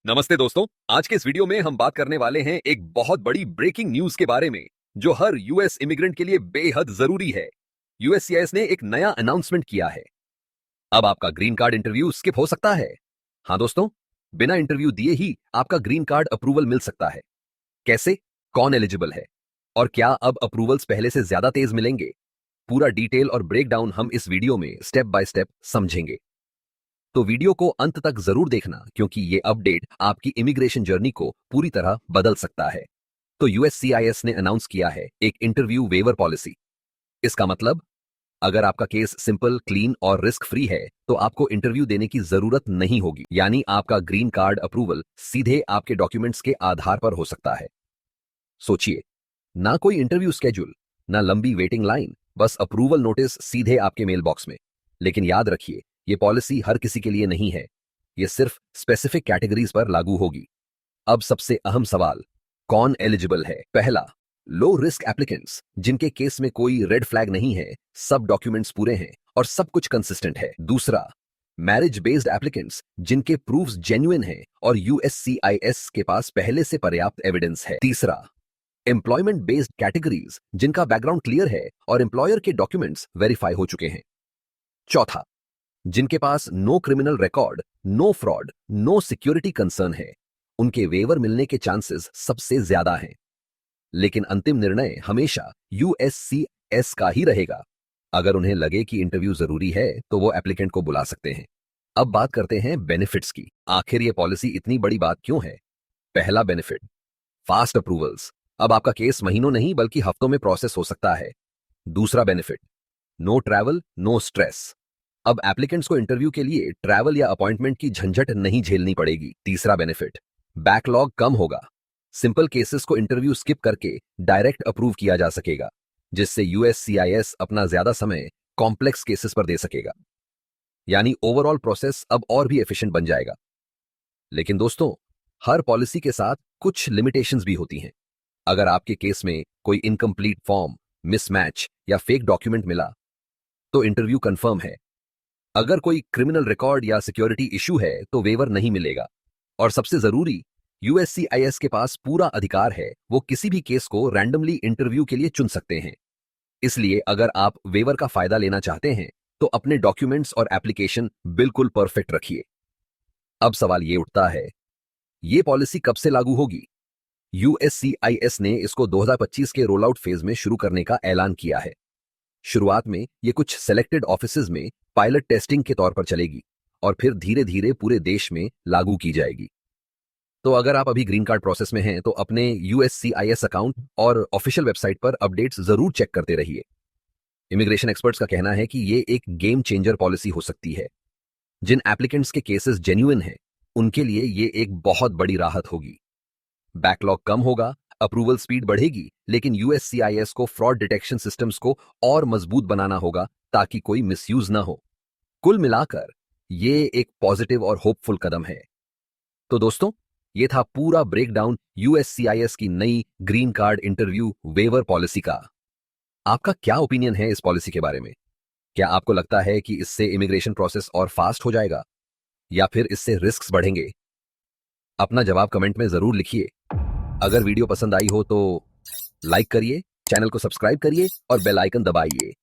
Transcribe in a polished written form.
नमस्ते दोस्तों। आज के इस वीडियो में हम बात करने वाले हैं एक बहुत बड़ी ब्रेकिंग न्यूज के बारे में जो हर यूएस इमिग्रेंट के लिए बेहद जरूरी है। यूएससीआईएस ने एक नया अनाउंसमेंट किया है। अब आपका ग्रीन कार्ड इंटरव्यू स्किप हो सकता है। हाँ दोस्तों, बिना इंटरव्यू दिए ही आपका ग्रीन कार्ड अप्रूवल मिल सकता है। कैसे, कौन एलिजिबल है और क्या अब अप्रूवल्स पहले से ज्यादा तेज मिलेंगे? पूरा डिटेल और ब्रेकडाउन हम इस वीडियो में स्टेप बाय स्टेप समझेंगे। तो वीडियो को अंत तक जरूर देखना क्योंकि ये अपडेट आपकी इमिग्रेशन जर्नी को पूरी तरह बदल सकता है। तो यूएससीआईएस ने अनाउंस किया है एक इंटरव्यू वेवर पॉलिसी। इसका मतलब, अगर आपका केस सिंपल, क्लीन और रिस्क फ्री है तो आपको इंटरव्यू देने की जरूरत नहीं होगी। यानी आपका ग्रीन कार्ड अप्रूवल सीधे आपके डॉक्यूमेंट्स के आधार पर हो सकता है। सोचिए, ना कोई इंटरव्यू स्केड्यूल, ना लंबी वेटिंग लाइन, बस अप्रूवल नोटिस सीधे आपके मेल बॉक्स में। लेकिन याद रखिए, ये पॉलिसी हर किसी के लिए नहीं है। ये सिर्फ स्पेसिफिक कैटेगरीज पर लागू होगी। अब सबसे अहम सवाल, कौन एलिजिबल है? पहला, लो रिस्क एप्लीकेंट्स, जिनके केस में कोई रेड फ्लैग नहीं है, सब डॉक्यूमेंट्स पूरे हैं और सब कुछ कंसिस्टेंट है। दूसरा, मैरिज बेस्ड एप्लीकेंट्स, जिनके प्रूफ्स जेन्युइन हैं और यूएससीआईएस के पास पहले से पर्याप्त एविडेंस है। तीसरा, एम्प्लॉयमेंट बेस्ड कैटेगरीज, जिनका बैकग्राउंड क्लियर है और एम्प्लॉयर के डॉक्यूमेंट्स वेरीफाई हो चुके हैं। चौथा, जिनके पास no criminal record, no fraud, no security concern है, उनके वेवर मिलने के चांसेस सबसे ज्यादा हैं। लेकिन अंतिम निर्णय हमेशा यूएससीएस का ही रहेगा। अगर उन्हें लगे कि इंटरव्यू जरूरी है तो वो एप्लीकेंट को बुला सकते हैं। अब बात करते हैं बेनिफिट्स की। आखिर ये पॉलिसी इतनी बड़ी बात क्यों है? पहला बेनिफिट, फास्ट अप्रूवल्स। अब आपका केस महीनों नहीं बल्कि हफ्तों में प्रोसेस हो सकता है। दूसरा benefit, no travel, no stress. अब एप्लीकेंट्स को इंटरव्यू के लिए ट्रैवल या अपॉइंटमेंट की झंझट नहीं झेलनी पड़ेगी। तीसरा बेनिफिट, बैकलॉग कम होगा। सिंपल केसेस को इंटरव्यू स्किप करके डायरेक्ट अप्रूव किया जा सकेगा, जिससे यूएससीआईएस अपना ज्यादा समय कॉम्प्लेक्स केसेस पर दे सकेगा। यानी ओवरऑल प्रोसेस अब और भी एफिशिएंट बन जाएगा। लेकिन दोस्तों, हर पॉलिसी के साथ कुछ लिमिटेशंस भी होती हैं। अगर आपके केस में कोई इनकम्प्लीट फॉर्म, मिसमैच या फेक डॉक्यूमेंट मिला तो इंटरव्यू कंफर्म है। अगर कोई क्रिमिनल रिकॉर्ड या सिक्योरिटी इशू है तो वेवर नहीं मिलेगा। और सबसे जरूरी, यूएससीआईएस के पास पूरा अधिकार है, वो किसी भी केस को रैंडमली इंटरव्यू के लिए चुन सकते हैं। इसलिए अगर आप वेवर का फायदा लेना चाहते हैं तो अपने डॉक्यूमेंट्स और एप्लीकेशन बिल्कुल परफेक्ट रखिए। अब सवाल ये उठता है, ये पॉलिसी कब से लागू होगी? यूएससीआईएस ने इसको 2025 के रोल आउट फेज में शुरू करने का ऐलान किया है। शुरुआत में ये कुछ सेलेक्टेड ऑफिसेज में पायलट टेस्टिंग के तौर पर चलेगी और फिर धीरे धीरे पूरे देश में लागू की जाएगी। तो अगर आप अभी ग्रीन कार्ड प्रोसेस में हैं तो अपने यूएससीआईएस अकाउंट और ऑफिशियल वेबसाइट पर अपडेट्स जरूर चेक करते रहिए। इमिग्रेशन एक्सपर्ट्स का कहना है कि ये एक गेम चेंजर पॉलिसी हो सकती है। जिन एप्लीकेंट्स के केसेस जेन्युइन हैं, उनके लिए ये एक बहुत बड़ी राहत होगी। बैकलॉग कम होगा, अप्रूवल स्पीड बढ़ेगी, लेकिन यूएससीआईएस को फ्रॉड डिटेक्शन सिस्टम्स को और मजबूत बनाना होगा ताकि कोई मिसयूज ना हो। कुल मिलाकर ये एक पॉजिटिव और होपफुल कदम है। तो दोस्तों, ये था पूरा ब्रेकडाउन यूएससीआईएस की नई green card interview waiver policy का। आपका क्या ओपिनियन है इस पॉलिसी के बारे में? क्या आपको लगता है कि इससे इमिग्रेशन प्रोसेस और फास्ट हो जाएगा या फिर इससे रिस्क बढ़ेंगे? अपना जवाब कमेंट में जरूर लिखिए। अगर वीडियो पसंद आई हो तो लाइक करिए, चैनल को सब्सक्राइब करिए और बेल आइकन दबाइए